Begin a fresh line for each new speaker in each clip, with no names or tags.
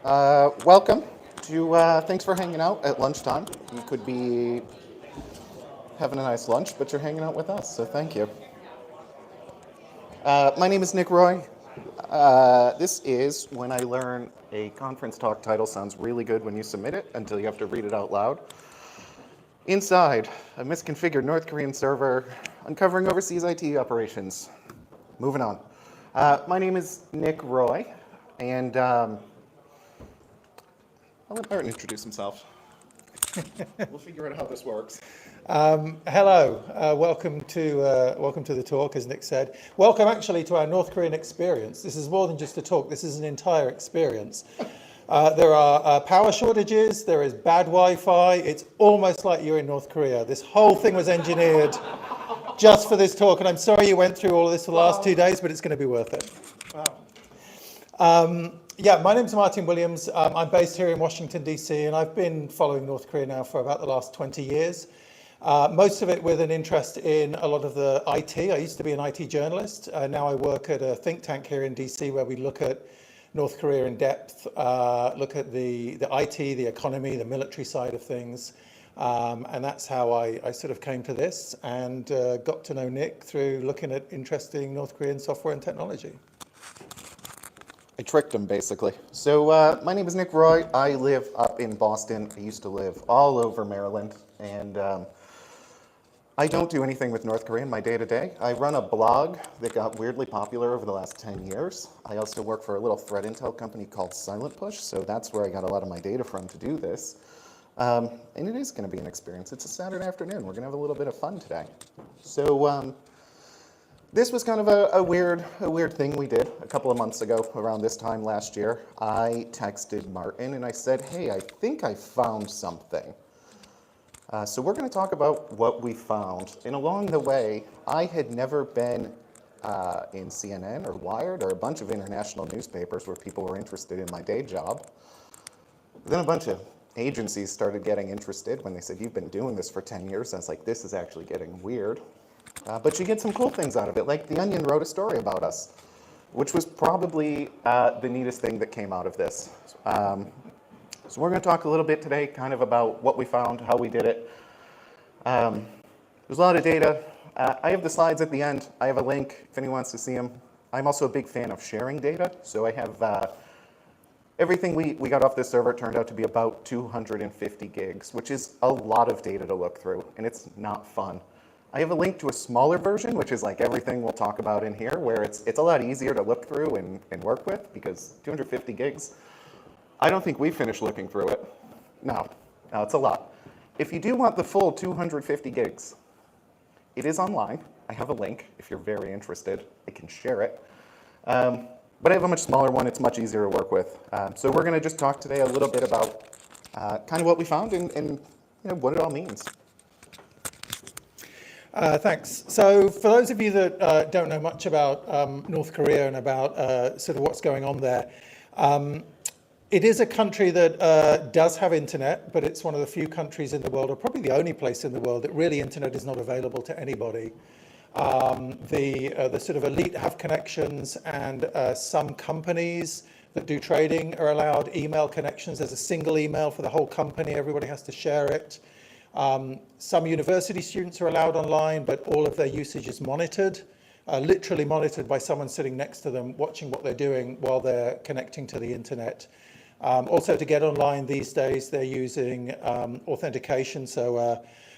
Welcome to, thanks for hanging out at lunchtime. You could be having a nice lunch, but you're hanging out with us, so thank you. My name is Nick Roy. This is when I learn a conference talk title sounds really good when you submit it until you have to read it out loud. Inside a misconfigured North Korean server, uncovering overseas IT operations. Moving on. My name is Nick Roy, and I'll let Martyn introduce himself. We'll figure out how this works.
Hello, welcome to the talk, as Nick said. Welcome actually to our North Korean experience. This is more than just a talk, this is an entire experience. There are power shortages, there is bad Wi-Fi, it's almost like you're in North Korea. This whole thing was engineered just for this talk, and I'm sorry you went through all of this for the last 2 days, but it's going to be worth it. Yeah, my name's Martyn Williams. I'm based here in Washington, D.C., and I've been following North Korea now for about the last 20 years. Most of it with an interest in a lot of the IT. I used to be an IT journalist. Now I work at a think tank here in DC where we look at North Korea in depth, look at the IT, the economy, the military side of things. And that's how I sort of came to this and got to know Nick through looking at interesting North Korean software and technology.
I tricked him, basically. So my name is Nick Roy. I live up in Boston. I used to live all over Maryland, and I don't do anything with North Korea in my day-to-day. I run a blog that got weirdly popular over the last 10 years. I also work for a little threat intel company called Silent Push, so that's where I got a lot of my data from to do this. And it is going to be an experience. It's a Saturday afternoon. We're going to have a little bit of fun today. So this was kind of a weird thing we did a couple of months ago around this time last year. I texted Martyn and I said, hey, I think I found something. So we're going to talk about what we found. And along the way, I had never been in CNN or Wired or a bunch of international newspapers where people were interested in my day job. Then a bunch of agencies started getting interested when they said, you've been doing this for 10 years. I was like, this is actually getting weird. But you get some cool things out of it, like The Onion wrote a story about us, which was probably the neatest thing that came out of this. So we're going to talk a little bit today kind of about what we found, how we did it. There's a lot of data. I have the slides at the end. I have a link if anyone wants to see them. I'm also a big fan of sharing data, so I have everything we got off this server turned out to be about 250 gigs, which is a lot of data to look through, and it's not fun. I have a link to a smaller version, which is like everything we'll talk about in here, where it's a lot easier to look through and work with, because 250 gigs, I don't think we finished looking through it. No, it's a lot. If you do want the full 250 gigs, it is online. I have a link if you're very interested. I can share it. But I have a much smaller one. It's much easier to work with. So we're going to just talk today a little bit about kind of what we found and what it all means.
Thanks. So for those of you that don't know much about North Korea and about sort of what's going on there, it is a country that does have internet, but it's one of the few countries in the world, or probably the only place in the world, that really internet is not available to anybody. The sort of elite have connections, and some companies that do trading are allowed email connections. There's a single email for the whole company. Everybody has to share it. Some university students are allowed online, but all of their usage is monitored, literally monitored by someone sitting next to them, watching what they're doing while they're connecting to the internet. Also, to get online these days, they're using authentication. So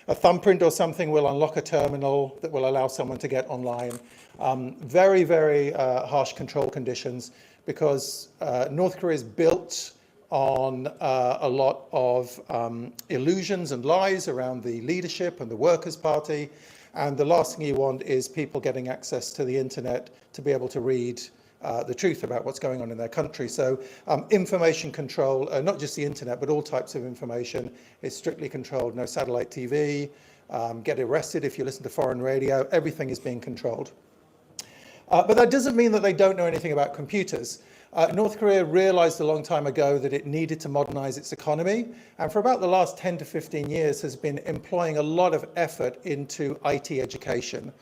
a thumbprint or something will unlock a terminal that will allow someone to get online. Very, very harsh control conditions, because North Korea is built on a lot of illusions and lies around the leadership and the Workers' Party. And the last thing you want is people getting access to the internet to be able to read the truth about what's going on in their country. So information control, not just the internet, but all types of information is strictly controlled. No satellite TV, get arrested if you listen to foreign radio, everything is being controlled. But that doesn't mean that they don't know anything about computers. North Korea realized a long time ago that it needed to modernize its economy, and for about the last 10 to 15 years has been employing a lot of effort into IT education.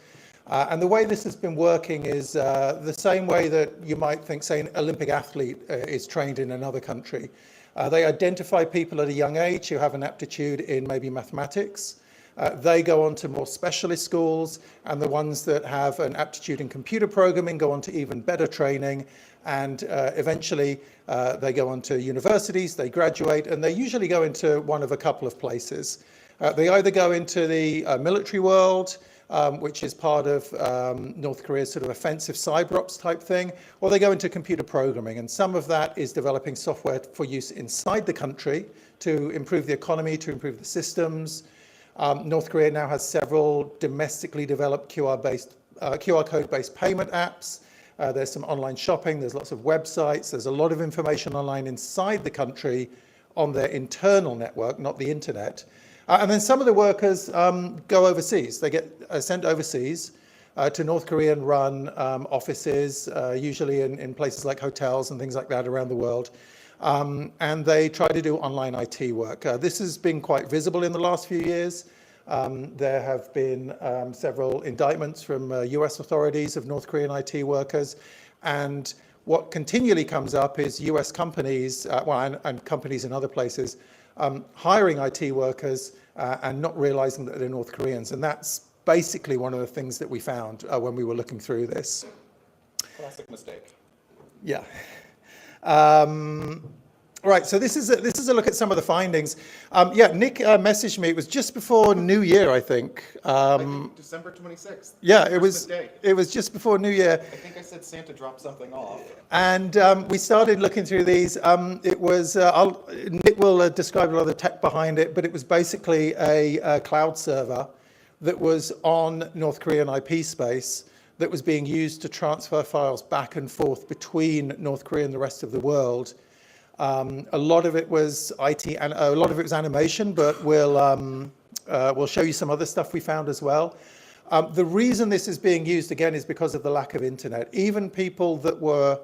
And the way this has been working is the same way that you might think, say, an Olympic athlete is trained in another country. They identify people at a young age who have an aptitude in maybe mathematics. They go on to more specialist schools, and the ones that have an aptitude in computer programming go on to even better training, and eventually they go on to universities, they graduate, and they usually go into one of a couple of places. They either go into the military world, which is part of North Korea's sort of offensive cyber ops type thing, or they go into computer programming. And some of that is developing software for use inside the country to improve the economy, to improve the systems. North Korea now has several domestically developed QR code-based payment apps. There's some online shopping, there's lots of websites, there's a lot of information online inside the country on their internal network, not the internet. And then some of the workers go overseas. They get sent overseas to North Korean-run offices, usually in places like hotels and things like that around the world. And they try to do online IT work. This has been quite visible in the last few years. There have been several indictments from US authorities of North Korean IT workers. And what continually comes up is US companies, and companies in other places, hiring IT workers and not realizing that they're North Koreans. And that's basically one of the things that we found when we were looking through this.
Classic mistake.
Yeah. Right, so this is a look at some of the findings. Nick messaged me. It was just before New Year, I think.
December 26th.
Yeah, it was just before New Year.
I think I said Santa dropped something off.
And we started looking through these. It was, Nick will describe a lot of the tech behind it, but it was basically a cloud server that was on North Korean IP space that was being used to transfer files back and forth between North Korea and the rest of the world. A lot of it was IT, and a lot of it was animation, but we'll show you some other stuff we found as well. The reason this is being used again is because of the lack of internet. Even people that were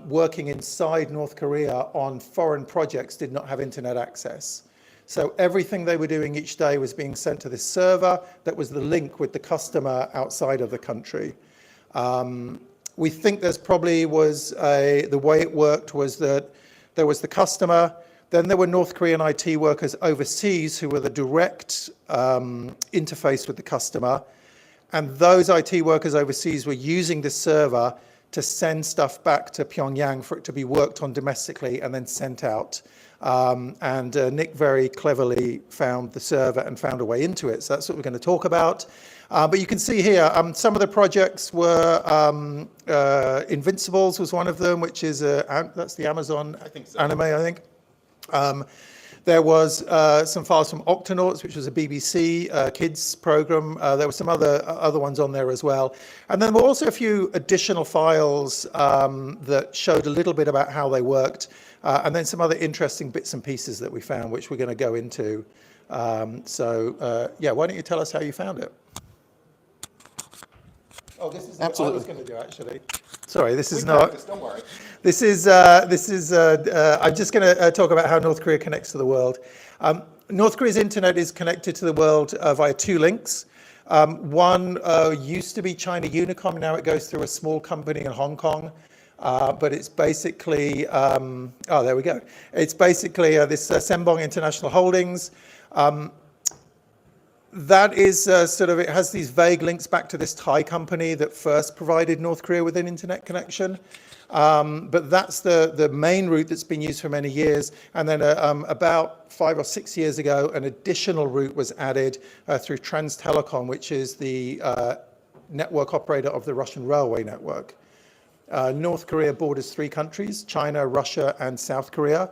working inside North Korea on foreign projects did not have internet access. So everything they were doing each day was being sent to this server that was the link with the customer outside of the country. We think there's probably was the way it worked was that there was the customer, then there were North Korean IT workers overseas who were the direct interface with the customer. And those IT workers overseas were using this server to send stuff back to Pyongyang for it to be worked on domestically and then sent out. And Nick very cleverly found the server and found a way into it. So that's what we're going to talk about. But you can see here, some of the projects were Invincibles was one of them, which is, that's the Amazon anime, I think. There was some files from Octonauts, which was a BBC kids program. There were some other ones on there as well. And then there were also a few additional files that showed a little bit about how they worked. And then some other interesting bits and pieces that we found, which we're going to go into. Why don't you tell us how you found it? Oh, this is what I was going to do, actually. Sorry, this is not.
Don't worry.
This is. I'm just going to talk about how North Korea connects to the world. North Korea's internet is connected to the world via two links. One used to be China Unicom. Now it goes through a small company in Hong Kong. But it's basically, there we go. It's basically this Sembong International Holdings. That is it has these vague links back to this Thai company that first provided North Korea with an internet connection. But that's the main route that's been used for many years. And then about 5 or 6 years ago, an additional route was added through Transtelecom, which is the network operator of the Russian railway network. North Korea borders 3 countries, China, Russia, and South Korea.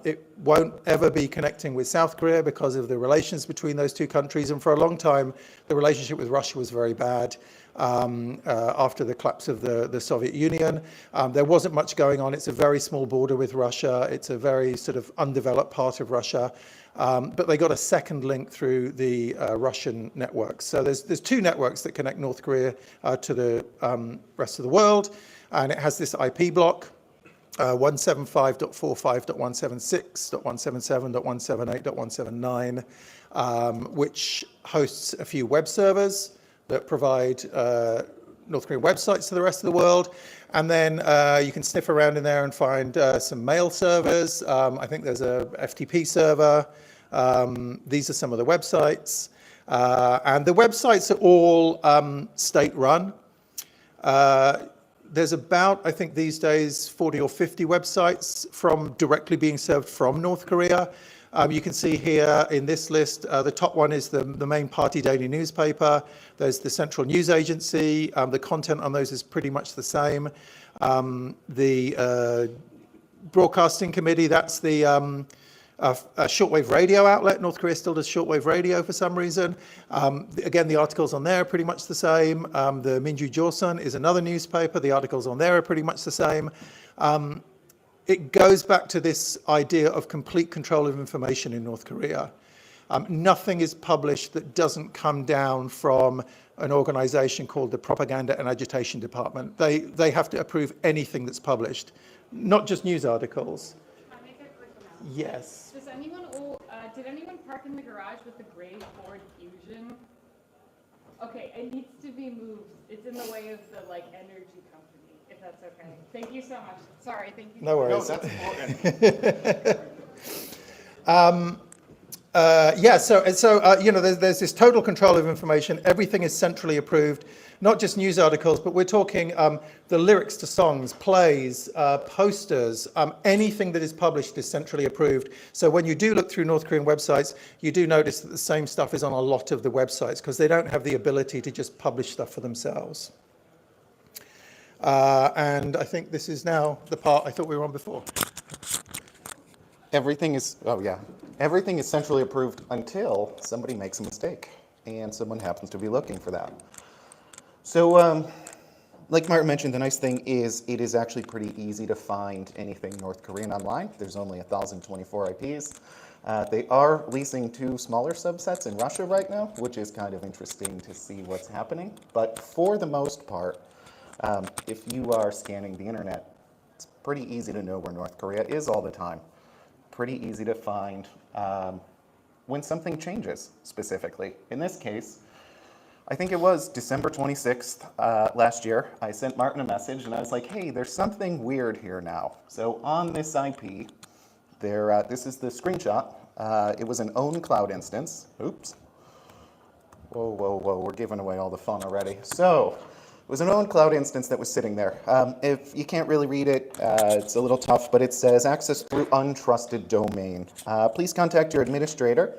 It won't ever be connecting with South Korea because of the relations between those 2 countries. And for a long time, the relationship with Russia was very bad after the collapse of the Soviet Union. There wasn't much going on. It's a very small border with Russia. It's a very sort of undeveloped part of Russia. But they got a second link through the Russian networks. So there's 2 networks that connect North Korea to the rest of the world. And it has this IP block, 175.45.176.177.178.179, which hosts a few web servers that provide North Korean websites to the rest of the world. And then you can sniff around in there and find some mail servers. I think there's a FTP server. These are some of the websites. And the websites are all state-run. There's about, I think these days, 40 or 50 websites directly being served from North Korea. You can see here in this list, the top one is the main party daily newspaper. There's the Central News Agency. The content on those is pretty much the same. The Broadcasting Committee, that's the a shortwave radio outlet. North Korea still does shortwave radio for some reason. Again, the articles on there are pretty much the same. The Minju Joseon is another newspaper. The articles on there are pretty much the same. It goes back to this idea of complete control of information in North Korea. Nothing is published that doesn't come down from an organization called the Propaganda and Agitation Department. They have to approve anything that's published, not just news articles.
Can I make a quick announcement?
Yes.
Did anyone park in the garage with the gray Ford Fusion? Okay, it needs to be moved. It's in the way of the energy company, if that's okay. Thank you so much. Sorry, thank you.
No worries.
No, that's important.
There's this total control of information. Everything is centrally approved, not just news articles, but we're talking the lyrics to songs, plays, posters, anything that is published is centrally approved. So when you do look through North Korean websites, you do notice that the same stuff is on a lot of the websites because they don't have the ability to just publish stuff for themselves. And I think this is now the part I thought we were on before.
Everything is centrally approved until somebody makes a mistake, and someone happens to be looking for that. So, like Martyn mentioned, the nice thing is it is actually pretty easy to find anything North Korean online. There's only 1,024 IPs. They are leasing 2 smaller subsets in Russia right now, which is kind of interesting to see what's happening. But for the most part, if you are scanning the internet, it's pretty easy to know where North Korea is all the time. Pretty easy to find when something changes specifically. In this case, I think it was December 26th last year, I sent Martyn a message and I was like, hey, there's something weird here now. So on this IP, this is the screenshot. It was an own cloud instance. Oops. Whoa, we're giving away all the fun already. So it was an own cloud instance that was sitting there. If you can't really read it, it's a little tough, but it says access through untrusted domain. Please contact your administrator.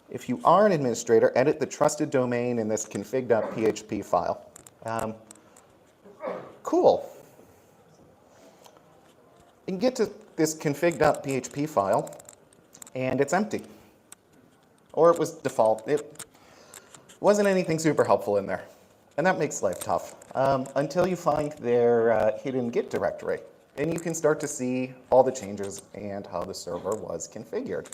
If you are an administrator, edit the trusted domain in this config.php file. Cool. You can get to this config.php file, and it's empty. Or it was default. It wasn't anything super helpful in there. And that makes life tough until you find their hidden Git directory. And you can start to see all the changes and how the server was configured.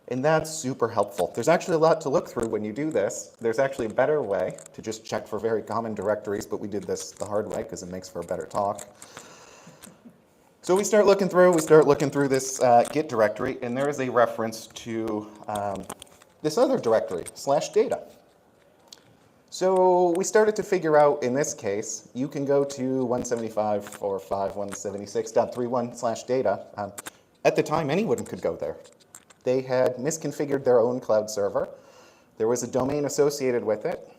And that's super helpful. There's actually a lot to look through when you do this. There's actually a better way to just check for very common directories, but we did this the hard way because it makes for a better talk. So we start looking through this Git directory, and there is a reference to this other directory, /data. So we started to figure out, in this case, you can go to 175.4.5.176.31/data. At the time, anyone could go there. They had misconfigured their own cloud server. There was a domain associated with it.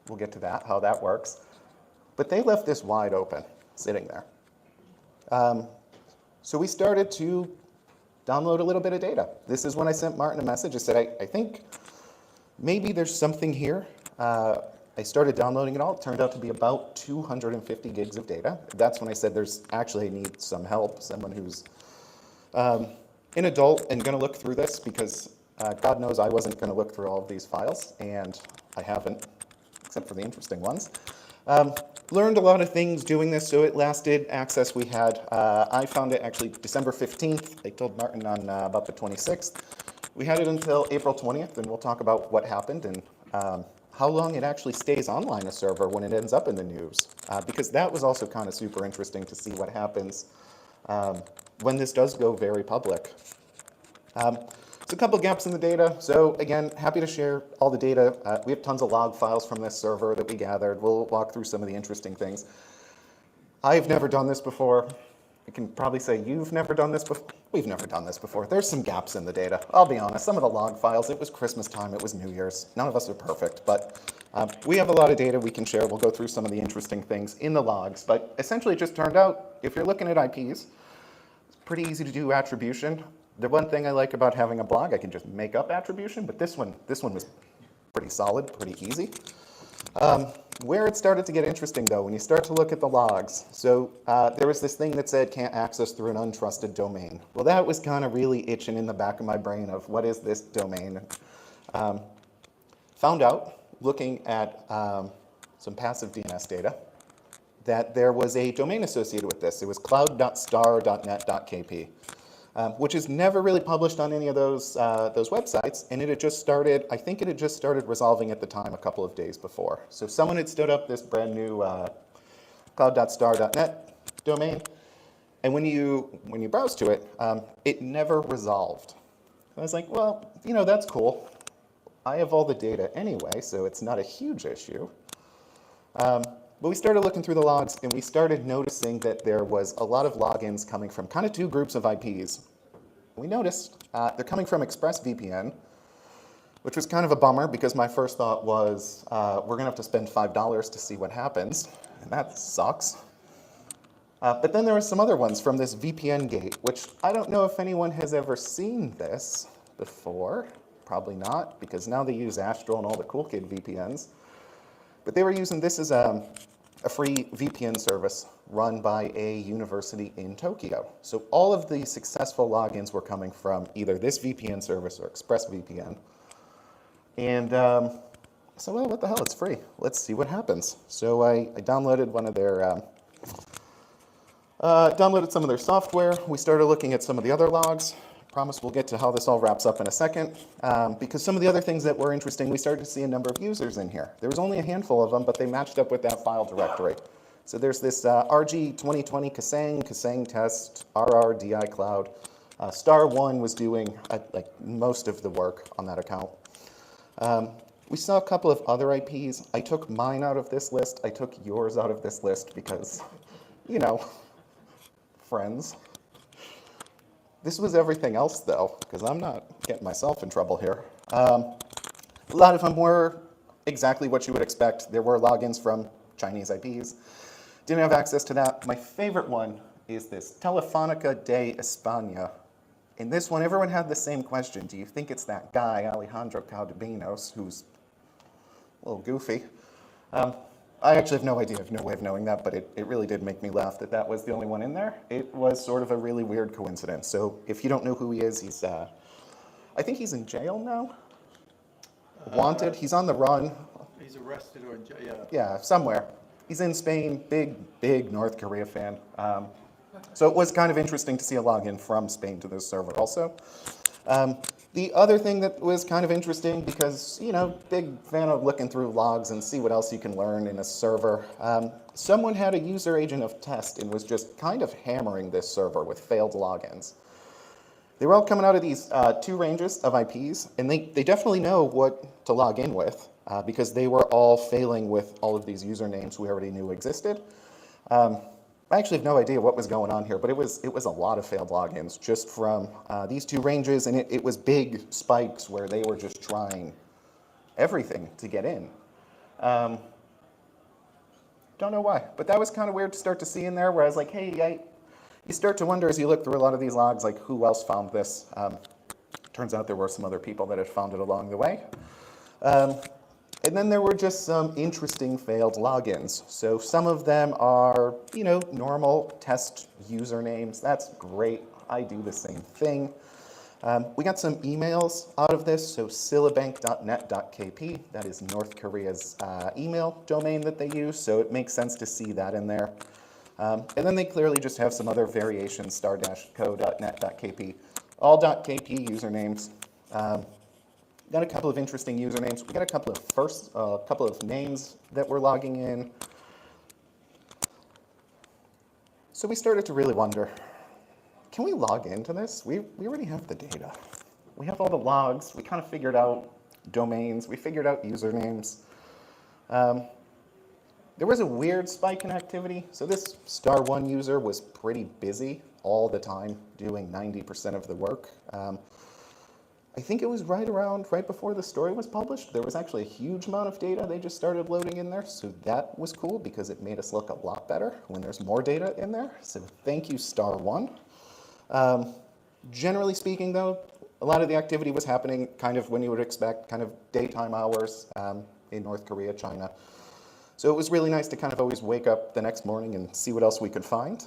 We'll get to that, how that works. But they left this wide open, sitting there. So we started to download a little bit of data. This is when I sent Martyn a message. I said, I think maybe there's something here. I started downloading it all. It turned out to be about 250 gigs of data. That's when I said I need some help, someone who's an adult and going to look through this, because God knows I wasn't going to look through all of these files, and I haven't, except for the interesting ones. Learned a lot of things doing this, so it lasted. Access we had, I found it actually December 15th. I told Martyn on about the 26th. We had it until April 20th, and we'll talk about what happened and how long it actually stays online a server when it ends up in the news, because that was also kind of super interesting to see what happens when this does go very public. So a couple gaps in the data. So again, happy to share all the data. We have tons of log files from this server that we gathered. We'll walk through some of the interesting things. I've never done this before. I can probably say you've never done this before. We've never done this before. There's some gaps in the data. I'll be honest. Some of the log files, it was Christmas time, it was New Year's. None of us are perfect, but we have a lot of data we can share. We'll go through some of the interesting things in the logs, but essentially it just turned out, if you're looking at IPs, it's pretty easy to do attribution. The one thing I like about having a blog, I can just make up attribution, but this one was pretty solid, pretty easy. Where it started to get interesting, though, when you start to look at the logs, so there was this thing that said can't access through an untrusted domain. Well, that was kind of really itching in the back of my brain of what is this domain? Found out, looking at some passive DNS data, that there was a domain associated with this. It was cloud.star.net.kp. Which is never really published on any of those websites, and it had just started, I think it had just started resolving at the time a couple of days before. So someone had stood up this brand new cloud.star.net domain, and when you browse to it, it never resolved. I was like, well, you know, that's cool. I have all the data anyway, so it's not a huge issue. But we started looking through the logs, and we started noticing that there was a lot of logins coming from kind of two groups of IPs. We noticed they're coming from ExpressVPN, which was kind of a bummer because my first thought was we're going to have to spend $5 to see what happens, and that sucks. But then there were some other ones from this VPN gate, which I don't know if anyone has ever seen this before. Probably not, because now they use Astral and all the cool kid VPNs. But they were using this as a free VPN service run by a university in Tokyo. So all of the successful logins were coming from either this VPN service or ExpressVPN. And so, well, what the hell, it's free. Let's see what happens. So I downloaded one of their, downloaded some of their software. We started looking at some of the other logs. Promise we'll get to how this all wraps up in a second, because some of the other things that were interesting, we started to see a number of users in here. There was only a handful of them, but they matched up with that file directory. So there's this RG 2020 Kasang test, RR DI cloud. Star1 was doing like most of the work on that account. We saw a couple of other IPs. I took mine out of this list. I took yours out of this list because, you know, friends. This was everything else, though, because I'm not getting myself in trouble here. A lot of them were exactly what you would expect. There were logins from Chinese IPs. Didn't have access to that. My favorite one is this Telefónica de España. In this one, everyone had the same question. Do you think it's that guy, Alejandro Caldebinos, who's a little goofy? I actually have no idea, I have no way of knowing that, but it really did make me laugh that that was the only one in there. It was sort of a really weird coincidence. So if you don't know who he is, he's, I think he's in jail now. Wanted, he's on the run.
He's arrested or in jail, yeah.
Yeah, somewhere. He's in Spain, big North Korea fan. So it was kind of interesting to see a login from Spain to this server also. The other thing that was kind of interesting, because, you know, big fan of looking through logs and see what else you can learn in a server. Someone had a user agent of test and was just kind of hammering this server with failed logins. They were all coming out of these two ranges of IPs, and they definitely know what to log in with, because they were all failing with all of these usernames we already knew existed. I actually have no idea what was going on here, but it was a lot of failed logins just from these two ranges, and it was big spikes where they were just trying everything to get in. Don't know why, but that was kind of weird to start to see in there, where I was like, hey, you start to wonder as you look through a lot of these logs, like who else found this? Turns out there were some other people that had found it along the way. And then there were just some interesting failed logins. So some of them are, you know, normal test usernames. That's great. I do the same thing. We got some emails out of this. So silabank.net.kp, that is North Korea's email domain that they use. So it makes sense to see that in there. And then they clearly just have some other variations, star-co.net.kp, all .kp usernames. Got a couple of interesting usernames. We got a couple of names that we're logging in. So we started to really wonder, can we log into this? We already have the data. we have all the logs. We kind of figured out domains. We figured out usernames. There was a weird spike in activity. So this *1 user was pretty busy all the time, doing 90% of the work. I think it was right before the story was published. There was actually a huge amount of data they just started loading in there. So that was cool because it made us look a lot better when there's more data in there. So thank you, *1. Generally speaking, though, a lot of the activity was happening kind of when you would expect, kind of daytime hours in North Korea, China. So it was really nice to kind of always wake up the next morning and see what else we could find.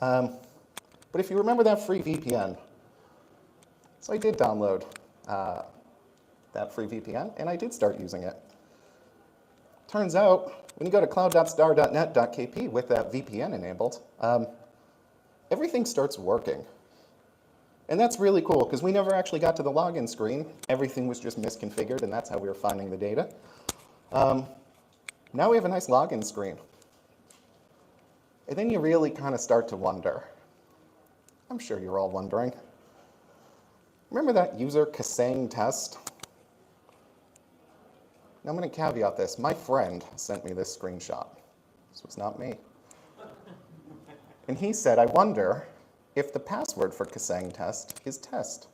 But if you remember that free VPN, so I did download that free VPN, and I did start using it. Turns out, when you go to cloud.star.net.kp with that VPN enabled, everything starts working. And that's really cool, because we never actually got to the login screen. Everything was just misconfigured, and that's how we were finding the data. Now we have a nice login screen. And then you really kind of start to wonder. I'm sure you're all wondering. Remember that user Kasang test? Now I'm going to caveat this. My friend sent me this screenshot. This was not me. And he said, I wonder if the password for Kasang test is test.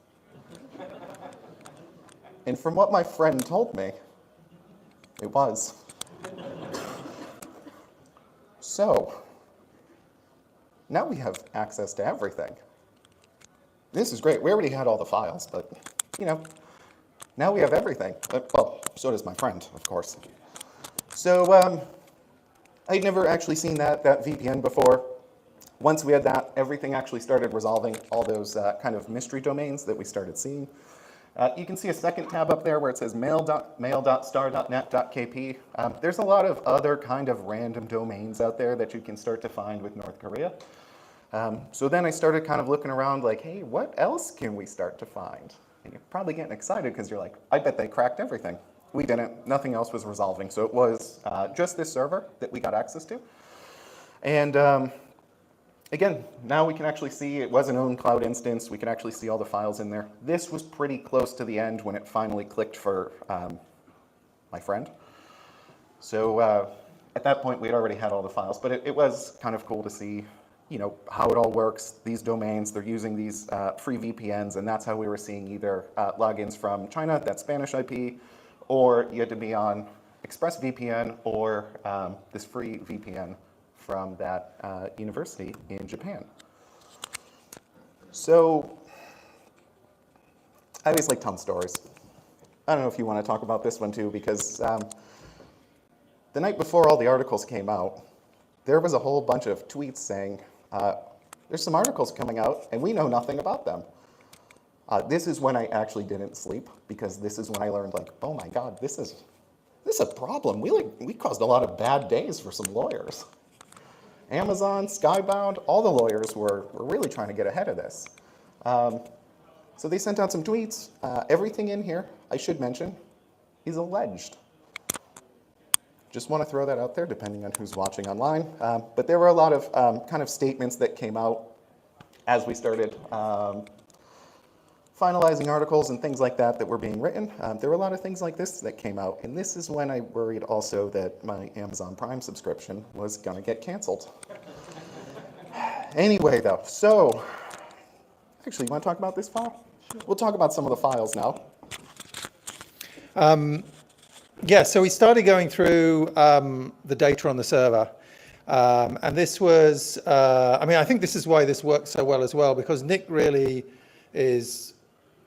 And from what my friend told me, it was. So, now we have access to everything. This is great. We already had all the files, but, you know, now we have everything. Well, so does my friend, of course. So, I'd never actually seen that VPN before. Once we had that, everything actually started resolving all those kind of mystery domains that we started seeing. You can see a second tab up there where it says mail.star.net.kp. There's a lot of other kind of random domains out there that you can start to find with North Korea. So then I started kind of looking around like, hey, what else can we start to find? And you're probably getting excited because you're like, I bet they cracked everything. We didn't. Nothing else was resolving. So it was just this server that we got access to. And again, now we can actually see it was an own cloud instance. We can actually see all the files in there. This was pretty close to the end when it finally clicked for my friend. So at that point, we had already had all the files, but it was kind of cool to see, you know, how it all works. These domains, they're using these free VPNs, and that's how we were seeing either logins from China, that Spanish IP, or you had to be on ExpressVPN or this free VPN from that university in Japan. So I always like telling stories. I don't know if you want to talk about this one too, because the night before all the articles came out, there was a whole bunch of tweets saying, there's some articles coming out and we know nothing about them. This is when I actually didn't sleep, because this is when I learned, like, oh my God, this is a problem. We caused a lot of bad days for some lawyers. Amazon, Skybound, all the lawyers were really trying to get ahead of this. So they sent out some tweets. Everything in here, I should mention, is alleged. Just want to throw that out there, depending on who's watching online. But there were a lot of kind of statements that came out as we started finalizing articles and things like that were being written. There were a lot of things like this that came out, and this is when I worried also that my Amazon Prime subscription was going to get canceled. Anyway, though, so actually, you want to talk about this file? We'll talk about some of the files now.
Yeah, so we started going through the data on the server. And this was, I mean, I think this is why this works so well as well, because Nick really is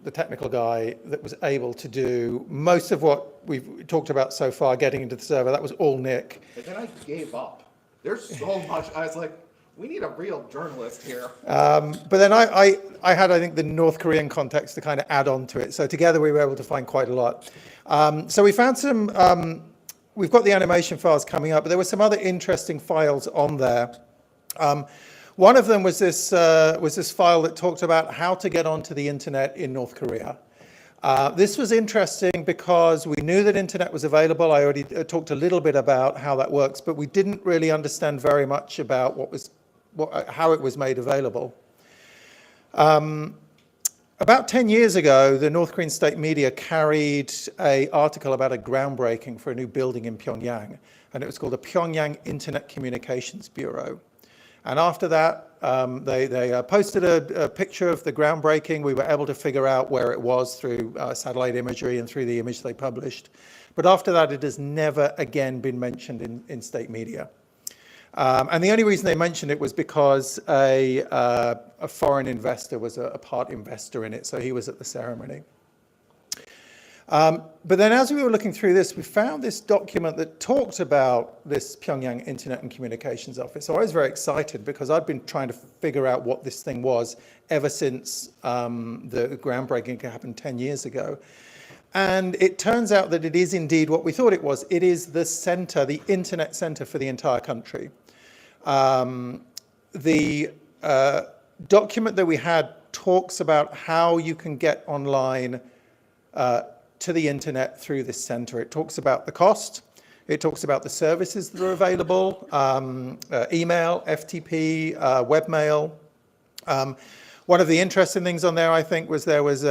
the technical guy that was able to do most of what we've talked about so far, getting into the server. That was all Nick.
And then I gave up. There's so much. I was like, we need a real journalist here.
But then I had, I think, the North Korean context to kind of add on to it. So together we were able to find quite a lot. So we found some, we've got the animation files coming up, but there were some other interesting files on there. One of them was this file that talked about how to get onto the internet in North Korea. This was interesting because we knew that internet was available. I already talked a little bit about how that works, but we didn't really understand very much about how it was made available. About 10 years ago, the North Korean state media carried an article about a groundbreaking for a new building in Pyongyang, and it was called the Pyongyang Internet Communications Bureau. And after that, they posted a picture of the groundbreaking. We were able to figure out where it was through satellite imagery and through the image they published. But after that, it has never again been mentioned in state media. And the only reason they mentioned it was because a foreign investor was a part investor in it, so he was at the ceremony. But then as we were looking through this, we found this document that talked about this Pyongyang Internet and Communications Office. So I was very excited because I'd been trying to figure out what this thing was ever since the groundbreaking happened 10 years ago. And it turns out that it is indeed what we thought it was. It is the center, the internet center for the entire country. The document that we had talks about how you can get online to the internet through this center. It talks about the cost. It talks about the services that are available, email, FTP, webmail. One of the interesting things on there, I think, was there was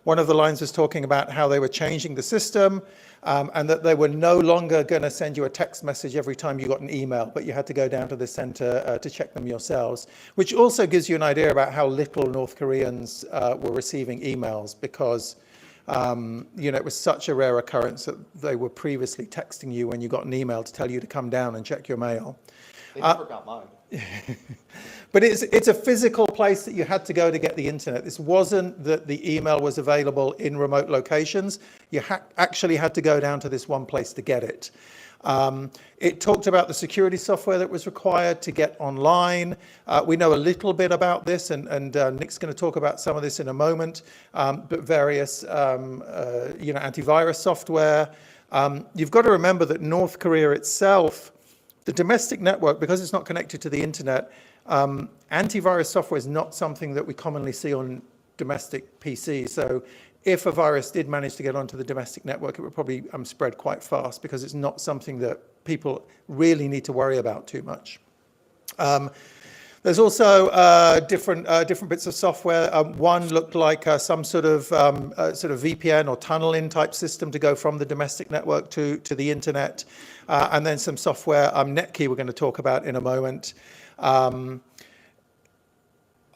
one of the lines was talking about how they were changing the system and that they were no longer going to send you a text message every time you got an email, but you had to go down to the center to check them yourselves, which also gives you an idea about how little North Koreans were receiving emails because it was such a rare occurrence that they were previously texting you when you got an email to tell you to come down and check your mail.
They never got mine.
But it's a physical place that you had to go to get the internet. This wasn't that the email was available in remote locations. You actually had to go down to this one place to get it. It talked about the security software that was required to get online. We know a little bit about this, and Nick's going to talk about some of this in a moment, but various antivirus software. You've got to remember that North Korea itself, the domestic network, because it's not connected to the internet, antivirus software is not something that we commonly see on domestic PCs. So if a virus did manage to get onto the domestic network, it would probably spread quite fast because it's not something that people really need to worry about too much. There's also different bits of software. One looked like some sort of VPN or tunnel-in type system to go from the domestic network to the internet, and then some software, Netkey, we're going to talk about in a moment.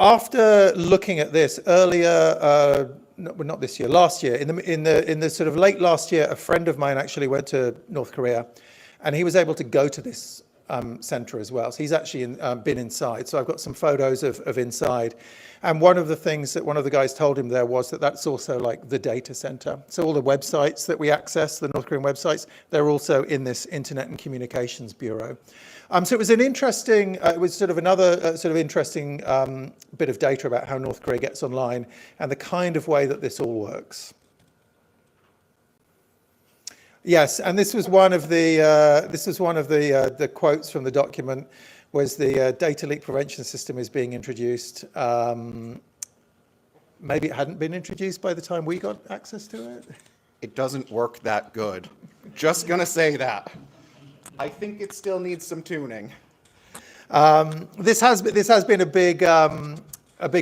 After looking at this earlier, not this year, last year, in the sort of late last year, a friend of mine actually went to North Korea, and he was able to go to this center as well. So he's actually been inside. So I've got some photos of inside. And one of the things that one of the guys told him there was that that's also like the data center. So all the websites that we access, the North Korean websites, they're also in this Internet and Communications Bureau. So it was an interesting, it was sort of another sort of interesting bit of data about how North Korea gets online and the kind of way that this all works. Yes, and this was one of the quotes from the document, was the data leak prevention system is being introduced. Maybe it hadn't been introduced by the time we got access to it.
It doesn't work that good. Just gonna say that. I think it still needs some tuning.
This has been a big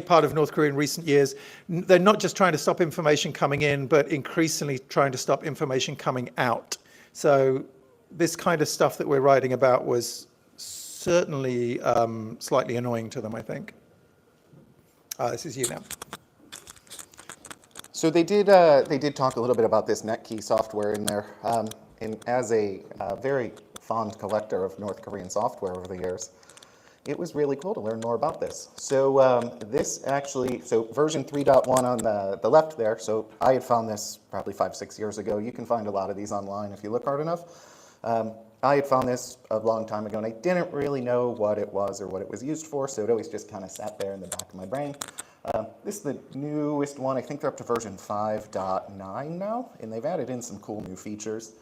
part of North Korea in recent years. They're not just trying to stop information coming in, but increasingly trying to stop information coming out. So this kind of stuff that we're writing about was certainly slightly annoying to them, I think. This is you now.
So they did talk a little bit about this Netkey software in there. And as a very fond collector of North Korean software over the years, it was really cool to learn more about this. So this actually, so version 3.1 on the left there, so I had found this probably 5-6 years ago. You can find a lot of these online if you look hard enough. I had found this a long time ago, and I didn't really know what it was or what it was used for, so it always just kind of sat there in the back of my brain. This is the newest one. I think they're up to version 5.9 now, and they've added in some cool new features.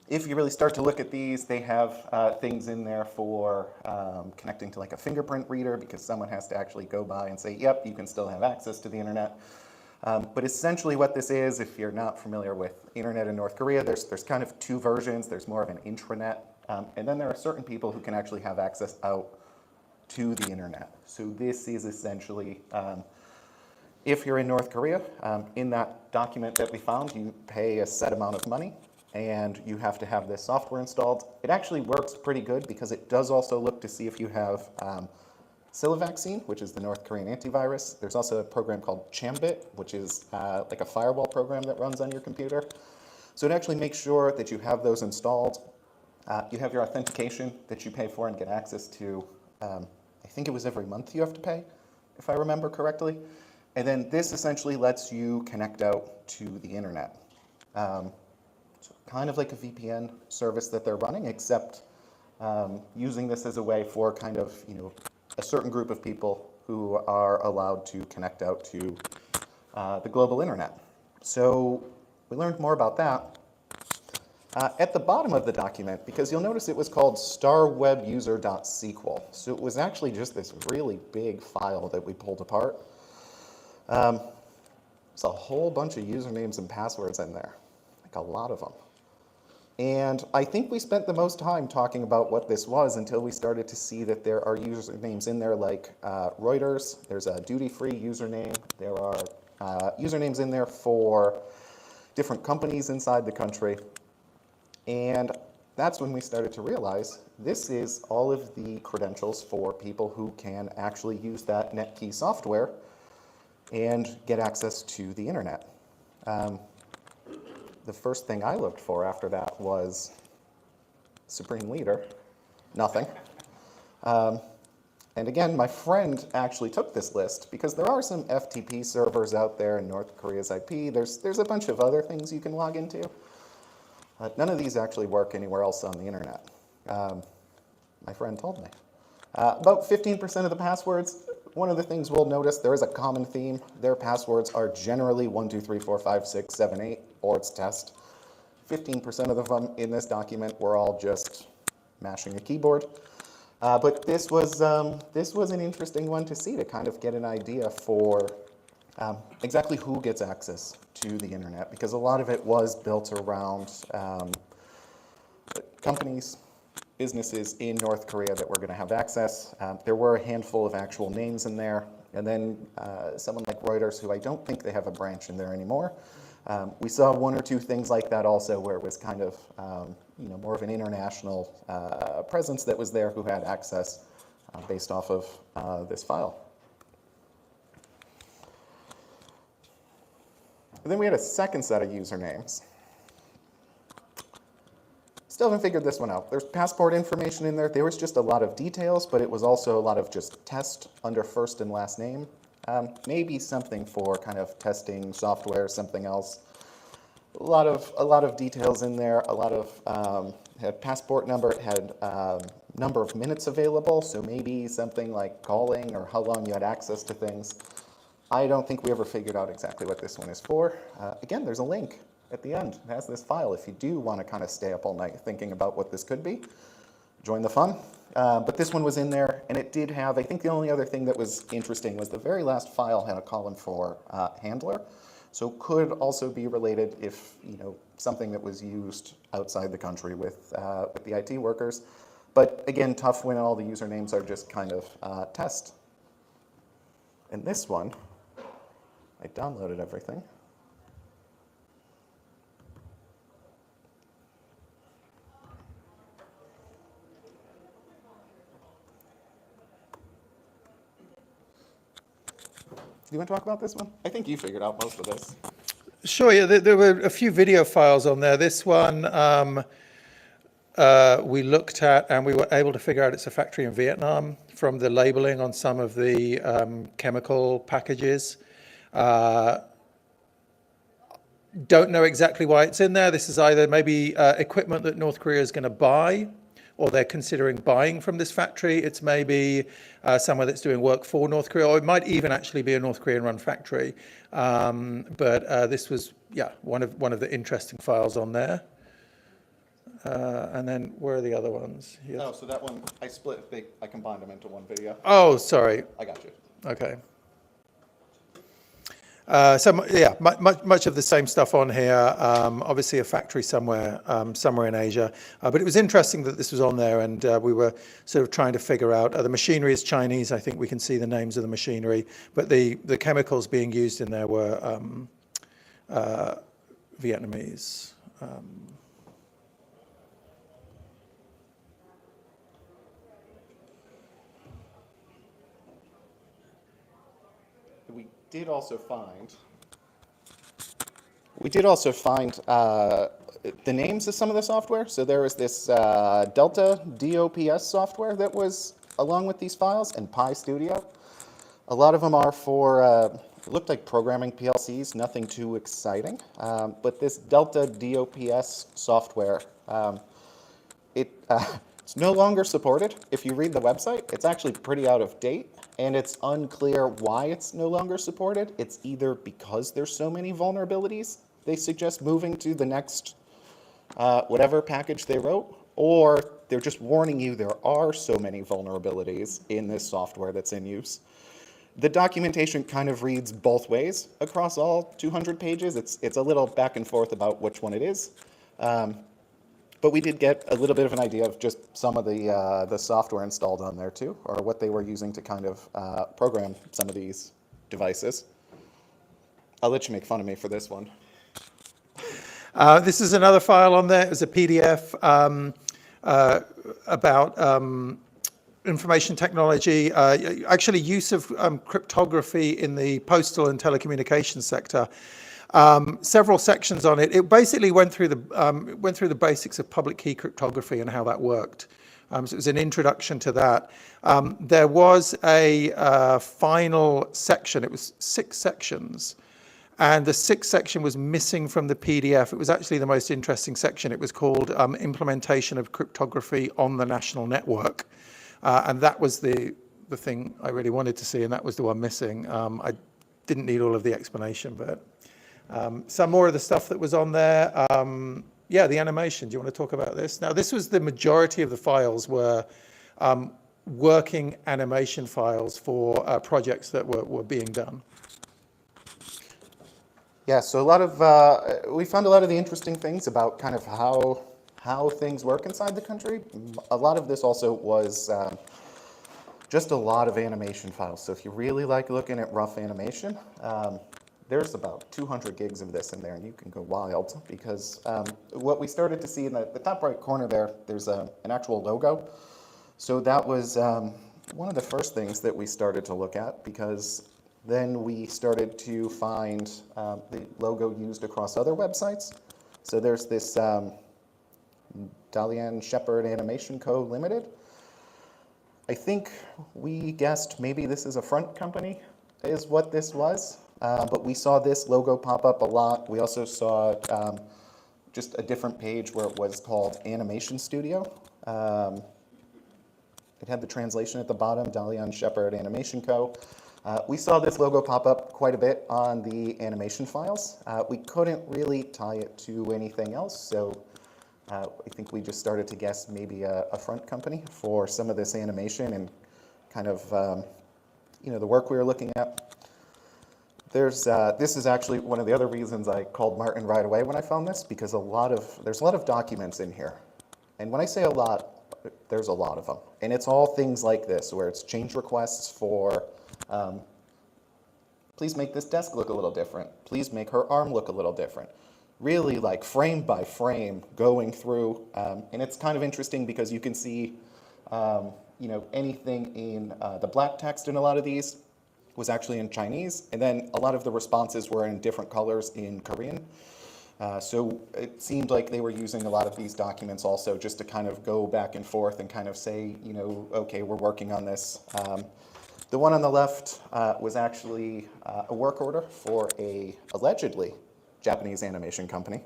If you really start to look at these, they have things in there for connecting to like a fingerprint reader, because someone has to actually go by and say, yep, you can still have access to the internet. But essentially what this is, if you're not familiar with internet in North Korea, there's kind of two versions. There's more of an intranet, and then there are certain people who can actually have access out to the internet. So this is essentially If you're in North Korea, in that document that we found, you pay a set amount of money and you have to have this software installed. It actually works pretty good because it does also look to see if you have Vaccine, which is the North Korean antivirus. There's also a program called Chambit, which is like a firewall program that runs on your computer. So it actually makes sure that you have those installed. You have your authentication that you pay for and get access to. I think it was every month you have to pay, if I remember correctly. And then this essentially lets you connect out to the internet. So kind of like a VPN service that they're running, except using this as a way for kind of, a certain group of people who are allowed to connect out to the global internet. So we learned more about that. At the bottom of the document, because you'll notice it was called starwebuser.sql. So it was actually just this really big file that we pulled apart. There's a whole bunch of usernames and passwords in there, like a lot of them. And I think we spent the most time talking about what this was until we started to see that there are usernames in there like Reuters, there's a duty-free username, there are usernames in there for different companies inside the country. And that's when we started to realize this is all of the credentials for people who can actually use that NetKey software and get access to the internet. The first thing I looked for after that was Supreme Leader. Nothing. And again, my friend actually took this list because there are some FTP servers out there in North Korea's IP. There's a bunch of other things you can log into. None of these actually work anywhere else on the internet. My friend told me. About 15% of the passwords, one of the things we'll notice, there is a common theme. Their passwords are generally 1, 2, 3, 4, 5, 6, 7, 8, or it's test. 15% of them in this document were all just mashing a keyboard. But this was an interesting one to see, to kind of get an idea for exactly who gets access to the internet, because a lot of it was built around companies, businesses in North Korea that were going to have access. There were a handful of actual names in there, and then someone like Reuters, who I don't think they have a branch in there anymore. We saw one or two things like that also, where it was kind of more of an international presence that was there who had access based off of this file. And then we had a second set of usernames. Still haven't figured this one out. There's passport information in there. There was just a lot of details, but it was also a lot of just test under first and last name. Maybe something for kind of testing software, something else. A lot of details in there. A lot of had passport number. It had number of minutes available. So maybe something like calling or how long you had access to things. I don't think we ever figured out exactly what this one is for. Again, there's a link at the end. It has this file. If you do want to kind of stay up all night thinking about what this could be, join the fun. But this one was in there, and it did have, I think the only other thing that was interesting was the very last file had a column for handler. So could also be related if, something that was used outside the country with the IT workers. But again, tough when all the usernames are just kind of test. And this one, I downloaded everything. Do you want to talk about this one? I think you figured out most of this.
Sure, yeah, there were a few video files on there. This one we looked at, and we were able to figure out it's a factory in Vietnam from the labeling on some of the chemical packages. Don't know exactly why it's in there. This is either maybe equipment that North Korea is going to buy, or they're considering buying from this factory. It's maybe somewhere that's doing work for North Korea, or it might even actually be a North Korean-run factory. But this was, one of the interesting files on there. And then where are the other ones? Yes.
Oh, so that one, I combined them into one video.
Oh, sorry.
I got you.
Okay. Yeah, much of the same stuff on here. Obviously, a factory somewhere in Asia. But it was interesting that this was on there, and we were sort of trying to figure out. The machinery is Chinese. I think we can see the names of the machinery, but the chemicals being used in there were Vietnamese.
We did also find the names of some of the software. So there was this Delta DOPS software that was along with these files, and Pi Studio. A lot of them are for, it looked like programming PLCs, nothing too exciting. But this Delta DOPS software, it's no longer supported. If you read the website, it's actually pretty out of date, and it's unclear why it's no longer supported. It's either because there's so many vulnerabilities, they suggest moving to the next whatever package they wrote, or they're just warning you there are so many vulnerabilities in this software that's in use. The documentation kind of reads both ways across all 200 pages. It's a little back and forth about which one it is. But we did get a little bit of an idea of just some of the software installed on there too, or what they were using to kind of program some of these devices. I'll let you make fun of me for this one.
This is another file on there. It was a PDF about information technology, actually use of cryptography in the postal and telecommunications sector. Several sections on it. It basically went through the basics of public key cryptography and how that worked. So it was an introduction to that. There was a final section. It was 6 sections. And the 6th section was missing from the PDF. It was actually the most interesting section. It was called Implementation of Cryptography on the National Network. And that was the thing I really wanted to see, and that was the one missing. I didn't need all of the explanation, but some more of the stuff that was on there. Yeah, the animation. Do you want to talk about this? Now, this was the majority of the files were working animation files for projects that were being done.
Yeah, so we found a lot of the interesting things about kind of how things work inside the country. A lot of this also was just a lot of animation files. So if you really like looking at rough animation, there's about 200 gigs of this in there, and you can go wild, because what we started to see in the top right corner there, there's an actual logo. So that was one of the first things that we started to look at, because then we started to find the logo used across other websites. So there's this Dalian Shepherd Animation Co. Limited. I think we guessed maybe this is a front company, is what this was. But we saw this logo pop up a lot. We also saw just a different page where it was called Animation Studio. It had the translation at the bottom, Dalian Shepherd Animation Co. We saw this logo pop up quite a bit on the animation files. We couldn't really tie it to anything else, so I think we just started to guess maybe a front company for some of this animation and kind of the work we were looking at. This is actually one of the other reasons I called Martyn right away when I found this, because there's a lot of documents in here. And when I say a lot, there's a lot of them. And it's all things like this, where it's change requests for, please make this desk look a little different. Please make her arm look a little different. Really like frame by frame going through. And it's kind of interesting because you can see, anything in the black text in a lot of these was actually in Chinese, and then a lot of the responses were in different colors in Korean. So it seemed like they were using a lot of these documents also just to kind of go back and forth and kind of say, okay, we're working on this. The one on the left was actually a work order for a allegedly Japanese animation company,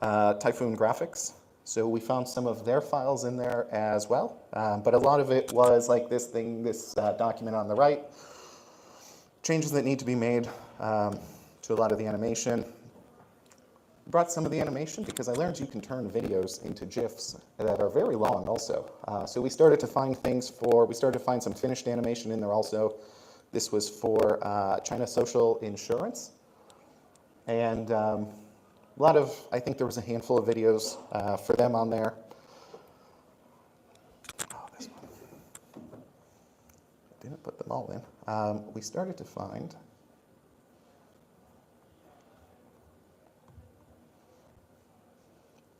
Typhoon Graphics. So we found some of their files in there as well, but a lot of it was like this document on the right, changes that need to be made to a lot of the animation. Brought some of the animation because I learned you can turn videos into GIFs that are very long also. So we started to find some finished animation in there also. This was for China Social Insurance. And a lot of, I think there was a handful of videos for them on there. Oh, this one. I didn't put them all in. We started to find,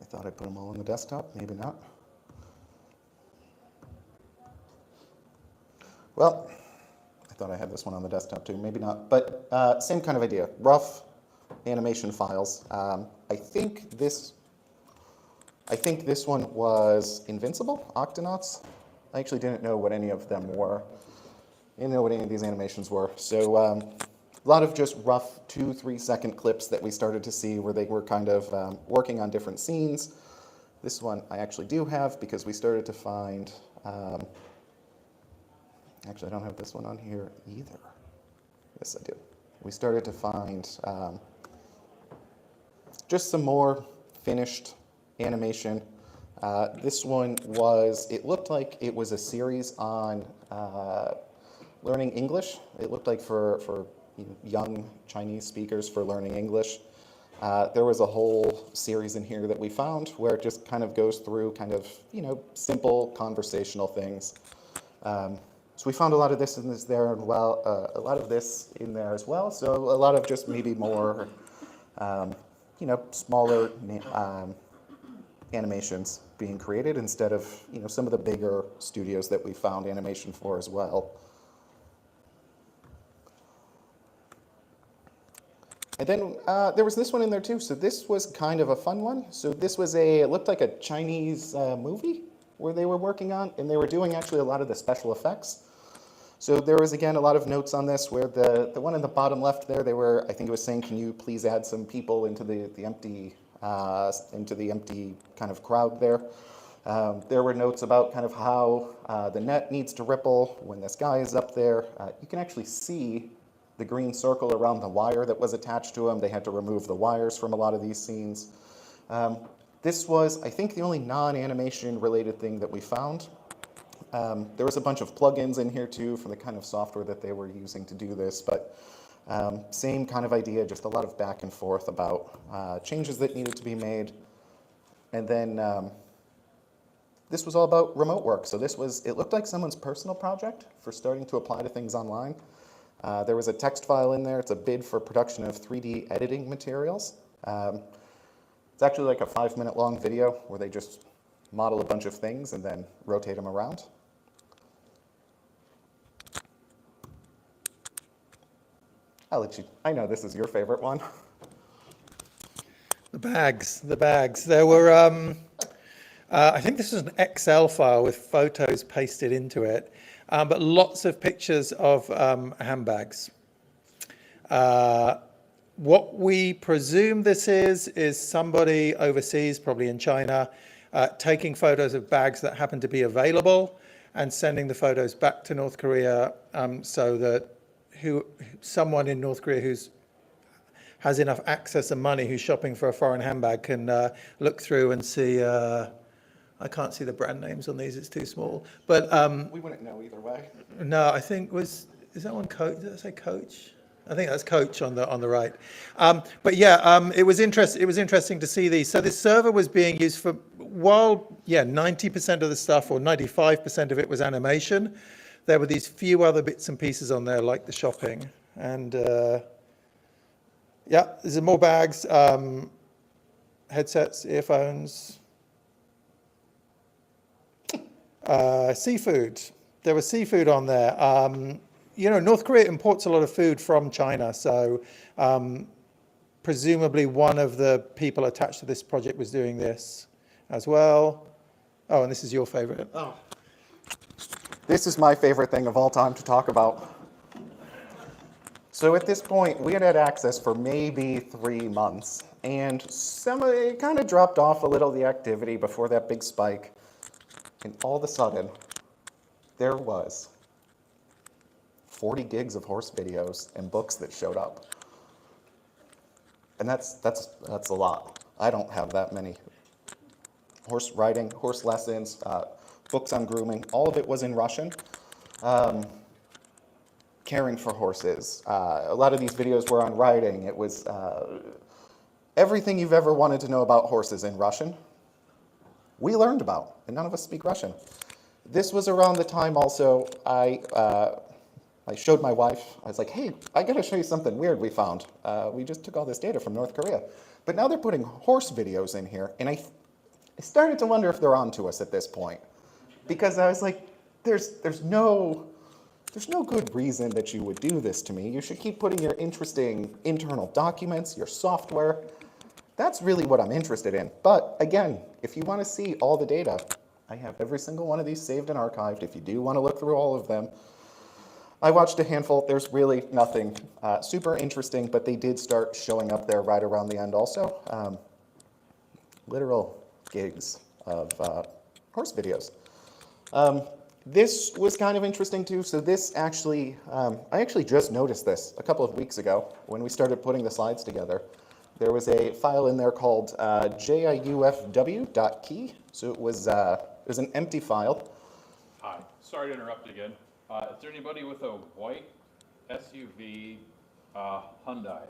I thought I put them all on the desktop, maybe not. Well, I thought I had this one on the desktop too, maybe not, but same kind of idea, rough animation files. I think this one was Invincible, Octonauts. I actually didn't know what any of them were. I didn't know what any of these animations were. So a lot of just rough 2-3 second clips that we started to see where they were kind of working on different scenes. This one I actually do have because we started to find, actually I don't have this one on here either. Yes, I do. We started to find just some more finished animation. This one was, it looked like it was a series on learning English. It looked like for young Chinese speakers for learning English. There was a whole series in here that we found where it just kind of goes through kind of, simple conversational things. So we found a lot of this in there, and a lot of this in there as well. So a lot of just maybe more, smaller animations being created instead of, some of the bigger studios that we found animation for as well. And then there was this one in there too. So this was kind of a fun one. So this was it looked like a Chinese movie where they were working on, and they were doing actually a lot of the special effects. So there was, again, a lot of notes on this where the one in the bottom left there, I think it was saying, can you please add some people into the empty kind of crowd there. There were notes about kind of how the net needs to ripple when this guy is up there. You can actually see the green circle around the wire that was attached to him. They had to remove the wires from a lot of these scenes. This was, I think, the only non-animation related thing that we found. There was a bunch of plugins in here too from the kind of software that they were using to do this, but same kind of idea, just a lot of back and forth about changes that needed to be made. And then this was all about remote work. So it looked like someone's personal project for starting to apply to things online. There was a text file in there. It's a bid for production of 3D editing materials. It's actually like a 5-minute long video where they just model a bunch of things and then rotate them around. I know this is your favorite one.
The bags. There were, I think this is an Excel file with photos pasted into it, but lots of pictures of handbags. What we presume this is somebody overseas, probably in China, taking photos of bags that happen to be available and sending the photos back to North Korea so that someone in North Korea has enough access and money who's shopping for a foreign handbag can look through and see, I can't see the brand names on these, it's too small. But
we wouldn't know either way.
no, I think is that one Coach? Did I say Coach? I think that's Coach on the right. But yeah, it was interesting to see these. So this server was being used for, 90% of the stuff or 95% of it was animation. There were these few other bits and pieces on there, like the shopping. And yeah, there's more bags, headsets, earphones, seafood. There was seafood on there. North Korea imports a lot of food from China, so presumably one of the people attached to this project was doing this as well. Oh, and this is your favorite.
Oh. This is my favorite thing of all time to talk about. So at this point, we had access for maybe 3 months, and it kind of dropped off a little, the activity, before that big spike. And all of a sudden, there was 40 gigs of horse videos and books that showed up. And that's a lot. I don't have that many. Horse riding, horse lessons, books on grooming, all of it was in Russian. caring for horses. A lot of these videos were on riding. It was everything you've ever wanted to know about horses in Russian, we learned about, and none of us speak Russian. This was around the time also I showed my wife, I was like, hey, I gotta show you something weird we found. We just took all this data from North Korea. But now they're putting horse videos in here, and I started to wonder if they're onto us at this point. Because I was like, there's no good reason that you would do this to me. You should keep putting your interesting internal documents, your software. That's really what I'm interested in. But again, if you want to see all the data, I have every single one of these saved and archived. If you do want to look through all of them, I watched a handful. There's really nothing super interesting, but they did start showing up there right around the end also. Literal gigs of horse videos. This was kind of interesting too. So this actually, I actually just noticed this a couple of weeks ago when we started putting the slides together. There was a file in there called jiufw.key. So it was an empty file.
Hi, sorry to interrupt again. Is there anybody with a white SUV Hyundai?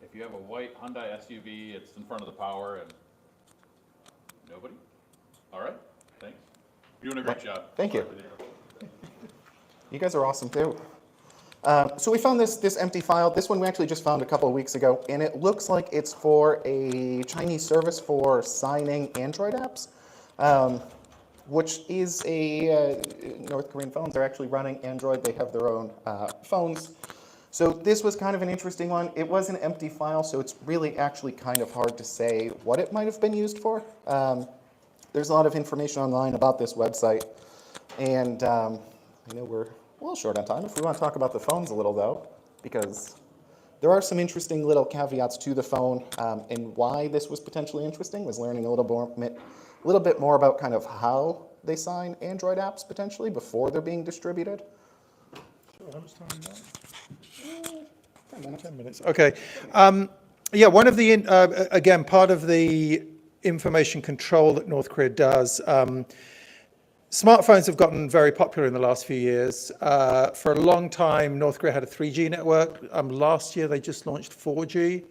If you have a white Hyundai SUV, it's in front of the power and nobody? All right, thanks. You're doing a great job.
Thank you. You guys are awesome too. So we found this empty file. This one we actually just found a couple of weeks ago, and it looks like it's for a Chinese service for signing Android apps, which is a North Korean phones are actually running Android. They have their own phones. So this was kind of an interesting one. It was an empty file, so it's really actually kind of hard to say what it might have been used for. There's a lot of information online about this website, and I know we're a little short on time. If we want to talk about the phones a little, though, because there are some interesting little caveats to the phone, and why this was potentially interesting was learning a little bit more about kind of how they sign Android apps potentially before they're being distributed.
Sure, how much time is that? 10 minutes. Okay. Yeah, one of the, again, part of the information control that North Korea does, smartphones have gotten very popular in the last few years. For a long time, North Korea had a 3G network. Last year, they just launched 4G.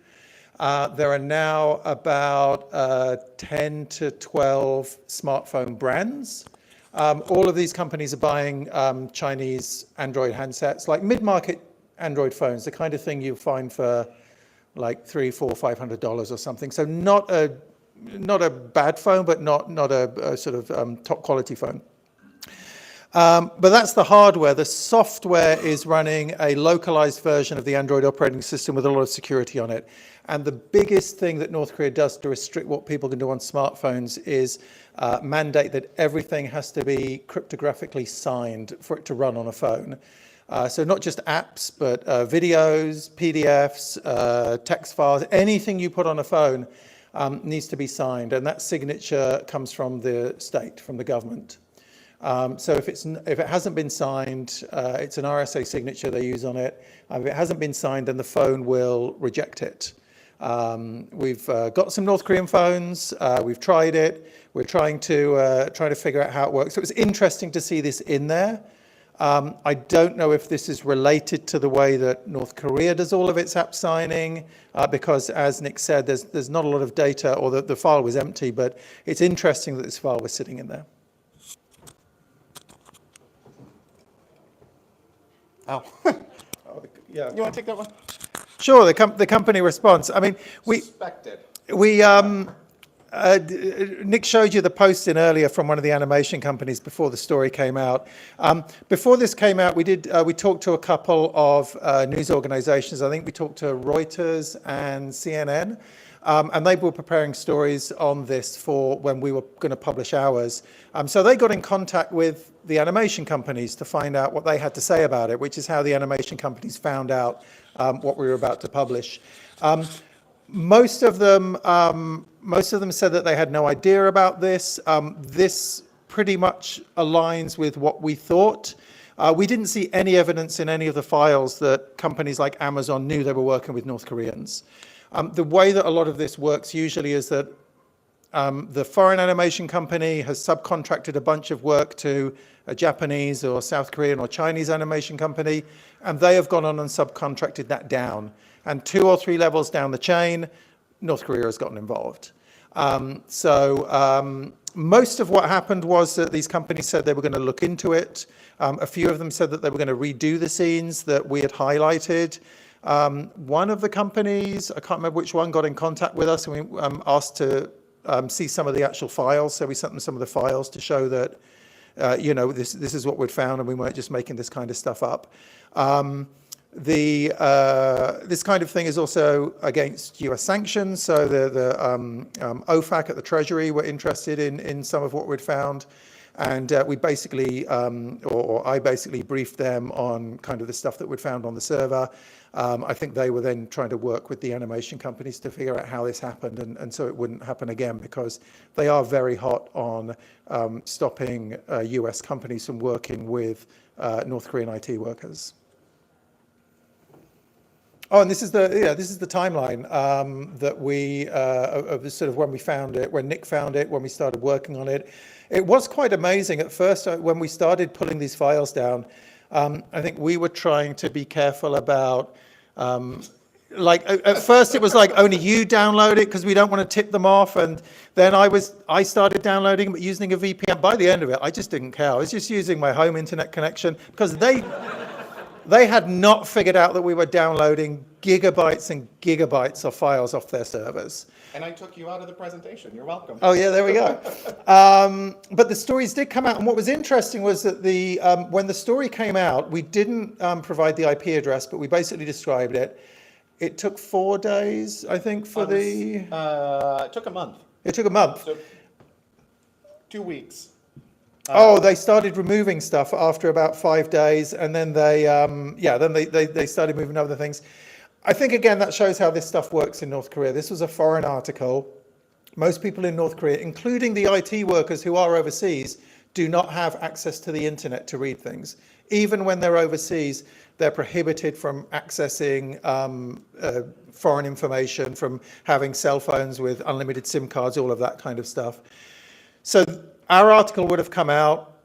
There are now about 10 to 12 smartphone brands. All of these companies are buying Chinese Android handsets, like mid-market Android phones, the kind of thing you find for like $300, $400, $500 or something. So not a bad phone, but not a sort of top quality phone. But that's the hardware. The software is running a localized version of the Android operating system with a lot of security on it. And the biggest thing that North Korea does to restrict what people can do on smartphones is mandate that everything has to be cryptographically signed for it to run on a phone. So not just apps, but videos, PDFs, text files, anything you put on a phone needs to be signed. And that signature comes from the state, from the government. So if it hasn't been signed, it's an RSA signature they use on it. If it hasn't been signed, then the phone will reject it. We've got some North Korean phones. We've tried it. We're trying to figure out how it works. So it was interesting to see this in there. I don't know if this is related to the way that North Korea does all of its app signing, because as Nick said, there's not a lot of data, or the file was empty, but it's interesting that this file was sitting in there.
Oh.
Yeah.
You want to take that one?
Sure, the company response. I mean,
Suspected.
Nick showed you the post in earlier from one of the animation companies before the story came out. Before this came out, we talked to a couple of news organizations. I think we talked to Reuters and CNN, and they were preparing stories on this for when we were going to publish ours. So they got in contact with the animation companies to find out what they had to say about it, which is how the animation companies found out what we were about to publish. Most of them said that they had no idea about this. This pretty much aligns with what we thought. We didn't see any evidence in any of the files that companies like Amazon knew they were working with North Koreans. The way that a lot of this works usually is that The foreign animation company has subcontracted a bunch of work to a Japanese or South Korean or Chinese animation company, and they have gone on and subcontracted that down. And 2 or 3 levels down the chain, North Korea has gotten involved. Most of what happened was that these companies said they were going to look into it. A few of them said that they were going to redo the scenes that we had highlighted. One of the companies, I can't remember which one, got in contact with us, and we asked to see some of the actual files. So we sent them some of the files to show that, this is what we'd found, and we weren't just making this kind of stuff up. This kind of thing is also against US sanctions. So the OFAC at the Treasury were interested in some of what we'd found. And we basically, or I basically briefed them on kind of the stuff that we'd found on the server. I think they were then trying to work with the animation companies to figure out how this happened, and so it wouldn't happen again, because they are very hot on stopping US companies from working with North Korean IT workers. Oh, and this is the timeline that we of sort of when we found it, when Nick found it, when we started working on it. It was quite amazing at first when we started pulling these files down. I think we were trying to be careful about, at first it was like only you download it because we don't want to tip them off, and then I started downloading but using a VPN. By the end of it, I just didn't care. I was just using my home internet connection because they had not figured out that we were downloading gigabytes and gigabytes of files off their servers.
And I took you out of the presentation. You're welcome.
Oh yeah, there we go. But the stories did come out, and what was interesting was that when the story came out, we didn't provide the IP address, but we basically described it. It took 4 days, I think,
It took a month.
It took a month.
So 2 weeks.
They started removing stuff after about 5 days, and then they started moving other things. I think, again, that shows how this stuff works in North Korea. This was a foreign article. Most people in North Korea, including the IT workers who are overseas, do not have access to the internet to read things. Even when they're overseas, they're prohibited from accessing foreign information, from having cell phones with unlimited SIM cards, all of that kind of stuff. So our article would have come out,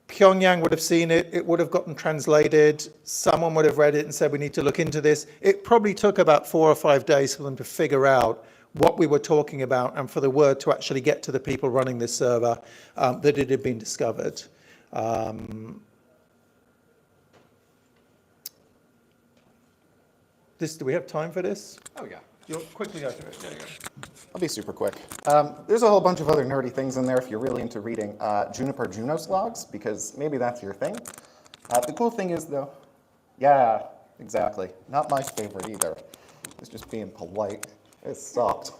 Pyongyang would have seen it, it would have gotten translated, someone would have read it and said we need to look into this. It probably took about 4 or 5 days for them to figure out what we were talking about, and for the word to actually get to the people running this server that it had been discovered. Do we have time for this?
Oh yeah.
You'll quickly go through it. There you go.
I'll be super quick. There's a whole bunch of other nerdy things in there if you're really into reading Juniper Junos logs, because maybe that's your thing. The cool thing is, though, yeah, exactly. Not my favorite either. It's just being polite. It sucked.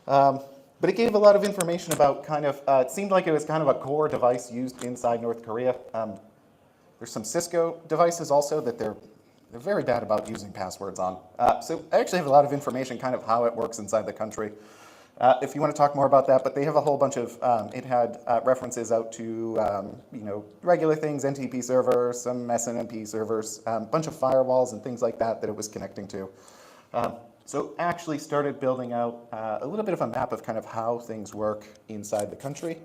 But it gave a lot of information about kind of, it seemed like it was kind of a core device used inside North Korea. There's some Cisco devices also that they're very bad about using passwords on. So I actually have a lot of information kind of how it works inside the country. If you want to talk more about that, but they have a whole bunch of, it had references out to, regular things, NTP servers, some SNMP servers, a bunch of firewalls and things like that it was connecting to. So actually started building out a little bit of a map of kind of how things work inside the country.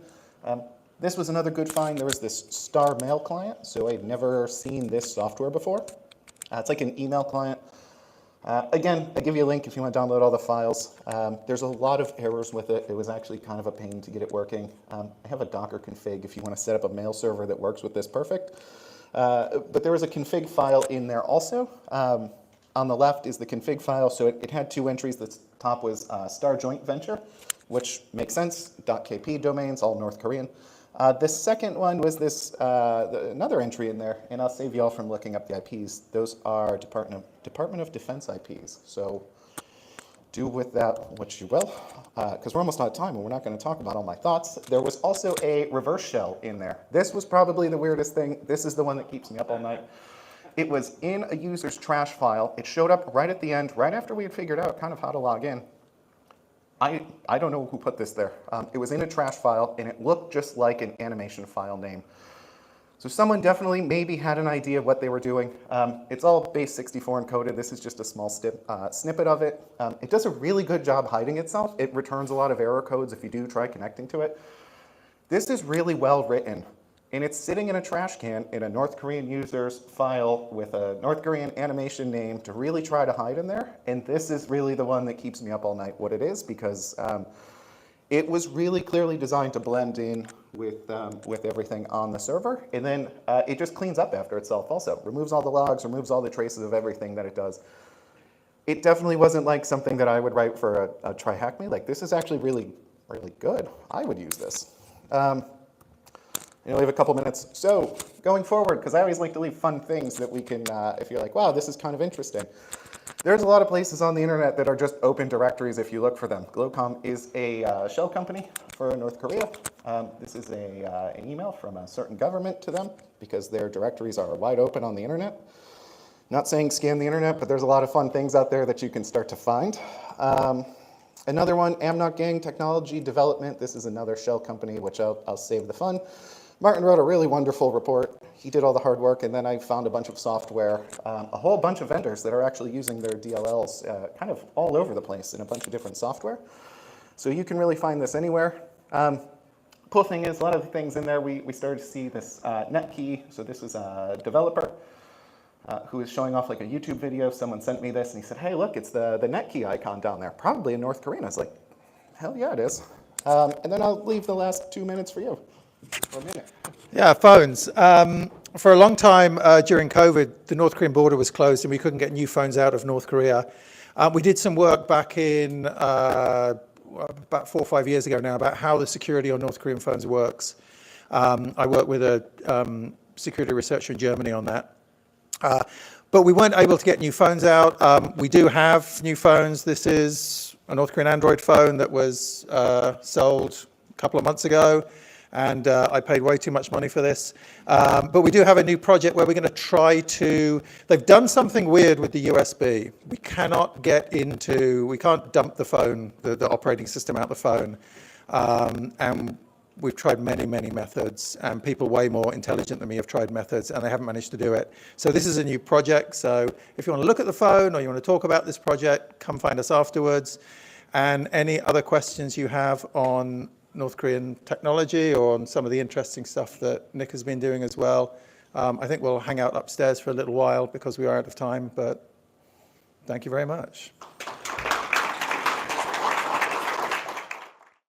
This was another good find. There was this Star Mail client, so I'd never seen this software before. It's like an email client. Again, I give you a link if you want to download all the files. There's a lot of errors with it. It was actually kind of a pain to get it working. I have a Docker config if you want to set up a mail server that works with this perfect. But there was a config file in there also. On the left is the config file. So it had 2 entries. The top was Star Joint Venture, which makes sense. .kp domains, all North Korean. The second one was this another entry in there, and I'll save you all from looking up the IPs. Those are Department of Defense IPs. So do with that what you will, because we're almost out of time and we're not going to talk about all my thoughts. There was also a reverse shell in there. This was probably the weirdest thing. This is the one that keeps me up all night. It was in a user's trash file. It showed up right at the end, right after we had figured out kind of how to log in. I don't know who put this there. It was in a trash file, and it looked just like an animation file name. So someone definitely maybe had an idea of what they were doing. It's all base64 encoded. This is just a small snippet of it. It does a really good job hiding itself. It returns a lot of error codes if you do try connecting to it. This is really well written, and it's sitting in a trash can in a North Korean user's file with a North Korean animation name to really try to hide in there. And this is really the one that keeps me up all night, what it is, because it was really clearly designed to blend in with everything on the server, and then it just cleans up after itself also. Removes all the logs, removes all the traces of everything that it does. It definitely wasn't like something that I would write for a try hack me. Like, this is actually really, really good. I would use this. We have a couple minutes. So going forward, because I always like to leave fun things that we can, if you're like, wow, this is kind of interesting. There's a lot of places on the internet that are just open directories if you look for them. Glowcom is a shell company for North Korea. This is an email from a certain government to them because their directories are wide open on the internet. Not saying scan the internet, but there's a lot of fun things out there that you can start to find. Another one, Amnok Gang Technology Development. This is another shell company, which I'll save the fun. Martyn wrote a really wonderful report. He did all the hard work, and then I found a bunch of software, a whole bunch of vendors that are actually using their DLLs kind of all over the place in a bunch of different software. So you can really find this anywhere. Cool thing is, a lot of the things in there, we started to see this netkey. So this is a developer who is showing off like a YouTube video. Someone sent me this, and he said, hey, look, it's the netkey icon down there, probably in North Korea. I was like, hell yeah, it is. And then I'll leave the last 2 minutes for you. Or a minute.
Yeah, phones. For a long time during COVID, the North Korean border was closed and we couldn't get new phones out of North Korea. We did some work back in about 4 or 5 years ago now about how the security on North Korean phones works. I worked with a security researcher in Germany on that. But we weren't able to get new phones out. We do have new phones. This is a North Korean Android phone that was sold a couple of months ago. And I paid way too much money for this. But we do have a new project where we're going to try to, they've done something weird with the USB. We can't dump the phone, the operating system out the phone. And we've tried many, many methods, and people way more intelligent than me have tried methods, and they haven't managed to do it. So this is a new project. So if you want to look at the phone or you want to talk about this project, come find us afterwards. And any other questions you have on North Korean technology or on some of the interesting stuff that Nick has been doing as well. I think we'll hang out upstairs for a little while because we are out of time, but thank you very much.